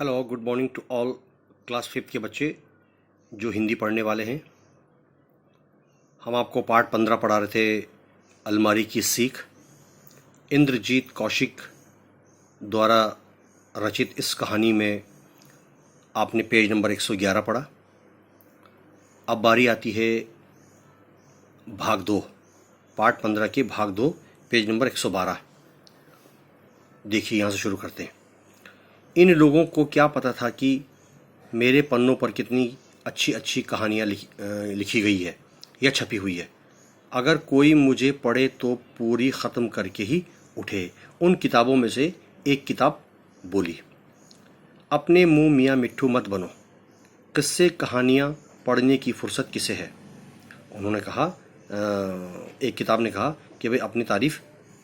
Hello, good morning to all class 5th के बच्चे जो हिंदी पढ़ने वाले हैं। हम आपको पाठ 15 पढ़ा रहे थे, अलमारी की सीख। इंद्रजीत कौशिक द्वारा रचित इस कहानी में आपने पेज नंबर 111 पढ़ा। अब बारी आती है भाग 2, पाठ 15 के भाग 2, पेज नंबर 112। देखिए, यहाँ से शुरू करते हैं। इन लोगों को क्या पता था कि मेरे पन्नों पर कितनी अच्छी अच्छी कहानियाँ लिखी गई है या छपी हुई है। अगर कोई मुझे पढ़े तो पूरी ख़त्म करके ही उठे। उन किताबों में से एक किताब बोली, अपने मुंह मियाँ मिट्ठू मत बनो, किस्से कहानियाँ पढ़ने की फुर्सत किसे है। उन्होंने कहा, एक किताब ने कहा कि भाई अपनी तारीफ़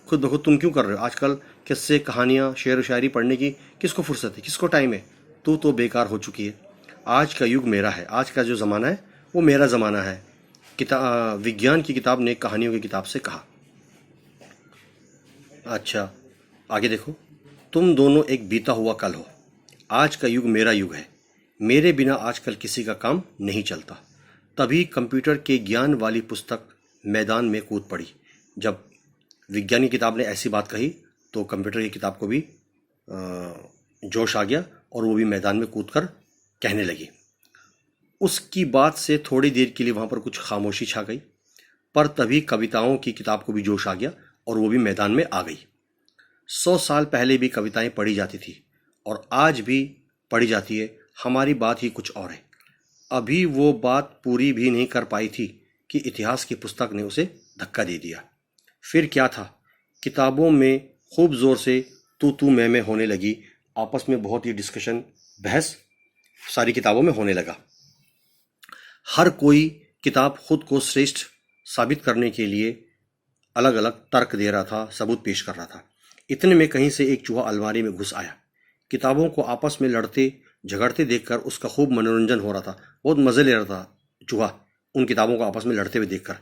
खुद ब खुद तुम क्यों कर रहे हो। आजकल किस्से कहानियाँ शेर व शायरी पढ़ने की किसको फुर्सत है, किसको टाइम है। तू तो बेकार हो चुकी है। आज का युग मेरा है, आज का जो ज़माना है वो मेरा ज़माना है। विज्ञान की किताब ने कहानियों की किताब से कहा। अच्छा, आगे देखो। तुम दोनों एक बीता हुआ कल हो। आज का युग मेरा युग है। मेरे बिना आजकल किसी का काम नहीं चलता। तभी कंप्यूटर के ज्ञान वाली पुस्तक मैदान में कूद पड़ी। जब विज्ञान की किताब ने ऐसी बात कही तो कंप्यूटर की किताब को भी जोश आ गया और वो भी मैदान में कूद कर कहने लगी। उसकी बात से थोड़ी देर के लिए वहाँ पर कुछ खामोशी छा गई, पर तभी कविताओं की किताब को भी जोश आ गया और वो भी मैदान में आ गई। 100 साल पहले भी कविताएं पढ़ी जाती थी और आज भी पढ़ी जाती है। हमारी बात ही कुछ और है। अभी वो बात पूरी भी नहीं कर पाई थी कि इतिहास की पुस्तक ने उसे धक्का दे दिया। फिर क्या था, किताबों में खूब ज़ोर से तू मैं होने लगी। आपस में बहुत ही डिस्कशन, बहस सारी किताबों में होने लगा। हर कोई किताब खुद को श्रेष्ठ साबित करने के लिए अलग अलग तर्क दे रहा था, सबूत पेश कर रहा था। इतने में कहीं से एक चूहा अलमारी में घुस आया। किताबों को आपस में लड़ते झगड़ते देखकर उसका खूब मनोरंजन हो रहा था, बहुत मज़े ले रहा था चूहा उन किताबों को आपस में लड़ते हुए देखकर।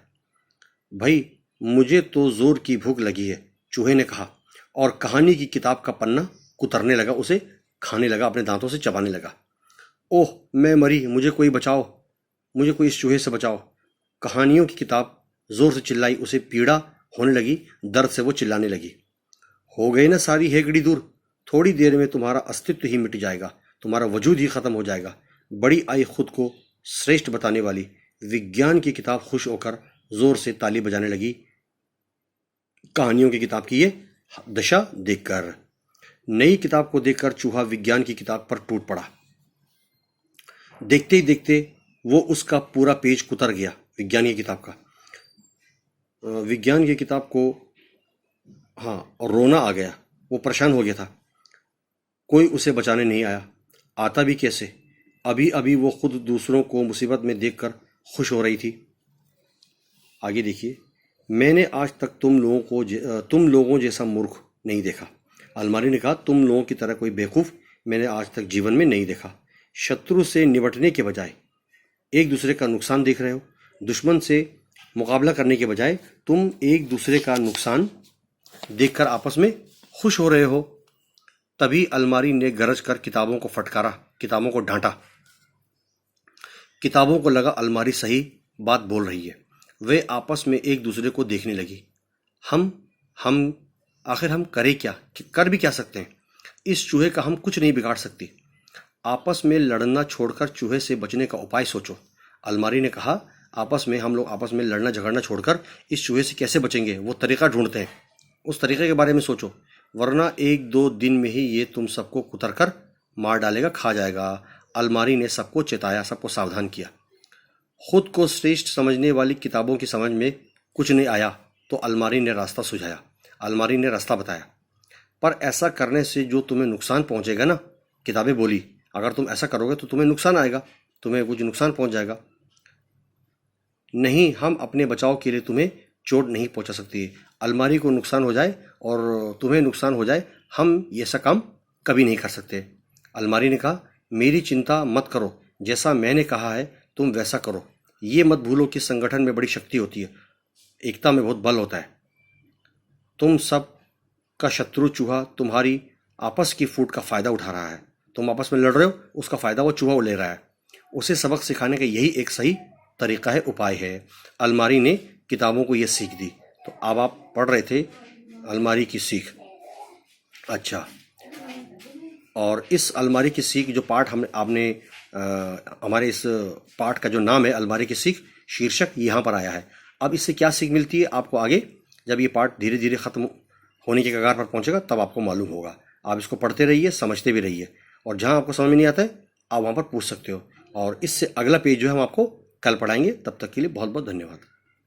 भाई, मुझे तो जोर की भूख लगी है, चूहे ने कहा, और कहानी की किताब का पन्ना कुतरने लगा, उसे खाने लगा, अपने दांतों से चबाने लगा। ओह, मैं मरी, मुझे कोई बचाओ, मुझे कोई इस चूहे से बचाओ। कहानियों की किताब जोर से चिल्लाई, उसे पीड़ा होने लगी, दर्द से वो चिल्लाने लगी। हो गई ना सारी हेगड़ी दूर, थोड़ी देर में तुम्हारा अस्तित्व ही मिट जाएगा, तुम्हारा वजूद ही खत्म हो जाएगा। बड़ी आई खुद को श्रेष्ठ बताने वाली विज्ञान की किताब खुश होकर जोर से ताली बजाने लगी कहानियों की किताब की ये दशा देखकर। नई किताब को देखकर चूहा विज्ञान की किताब पर टूट पड़ा। देखते ही देखते वो उसका पूरा पेज कुतर गया। विज्ञान की किताब का, विज्ञान की किताब को, हाँ, और रोना आ गया। वो परेशान हो गया था। कोई उसे बचाने नहीं आया। आता भी कैसे? अभी अभी वो खुद दूसरों को मुसीबत में देखकर खुश हो रही थी। आगे देखिए। मैंने आज तक तुम लोगों जैसा मूर्ख नहीं देखा। अलमारी ने कहा, तुम लोगों की तरह कोई बेवकूफ़ मैंने आज तक जीवन में नहीं देखा। शत्रु से निपटने के बजाय एक दूसरे का नुकसान देख रहे हो। दुश्मन से मुकाबला करने के बजाय तुम एक दूसरे का नुकसान देखकर आपस में खुश हो रहे हो। तभी अलमारी ने गरज कर किताबों को फटकारा, किताबों को डांटा। किताबों को लगा अलमारी सही बात बोल रही है। वे आपस में एक दूसरे को देखने लगी। हम आखिर हम करें क्या, कर भी क्या सकते हैं। इस चूहे का हम कुछ नहीं बिगाड़ सकती। आपस में लड़ना छोड़कर चूहे से बचने का उपाय सोचो। अलमारी ने कहा, हम लोग आपस में लड़ना झगड़ना छोड़कर इस चूहे से कैसे बचेंगे, वो तरीका ढूंढते हैं। उस तरीके के बारे में सोचो, वरना 1-2 दिन में ही ये तुम सबको कुतर कर मार डालेगा, खा जाएगा। अलमारी ने सबको चेताया, सबको सावधान किया। खुद को श्रेष्ठ समझने वाली किताबों की समझ में कुछ नहीं आया तो अलमारी ने रास्ता सुझाया, अलमारी ने रास्ता बताया। पर ऐसा करने से जो तुम्हें नुकसान पहुंचेगा ना, किताबें बोली, अगर तुम ऐसा करोगे तो तुम्हें नुकसान आएगा, तुम्हें कुछ नुकसान पहुंच जाएगा। नहीं, हम अपने बचाव के लिए तुम्हें चोट नहीं पहुंचा सकती। अलमारी को नुकसान हो जाए और तुम्हें नुकसान हो जाए, हम ये ऐसा काम कभी नहीं कर सकते। अलमारी ने कहा, मेरी चिंता मत करो, जैसा मैंने कहा है तुम वैसा करो। ये मत भूलो कि संगठन में बड़ी शक्ति होती है, एकता में बहुत बल होता है। तुम सब का शत्रु चूहा तुम्हारी आपस की फूट का फायदा उठा रहा है। तुम आपस में लड़ रहे हो, उसका फ़ायदा वो चूहा ले रहा है। उसे सबक सिखाने का यही एक सही तरीका है, उपाय है। अलमारी ने किताबों को ये सीख दी। तो अब आप पढ़ रहे थे अलमारी की सीख। अच्छा, और इस अलमारी की सीख जो पाठ हमने आपने हमारे इस पाठ का जो नाम है अलमारी की सीख, शीर्षक यहाँ पर आया है। अब इससे क्या सीख मिलती है आपको आगे, जब ये पाठ धीरे धीरे ख़त्म होने के कगार पर पहुँचेगा तब आपको मालूम होगा। आप इसको पढ़ते रहिए, समझते भी रहिए, और जहाँ आपको समझ में नहीं आता है आप वहाँ पर पूछ सकते हो। और इससे अगला पेज जो है हम आपको कल पढ़ाएंगे। तब तक के लिए बहुत बहुत धन्यवाद।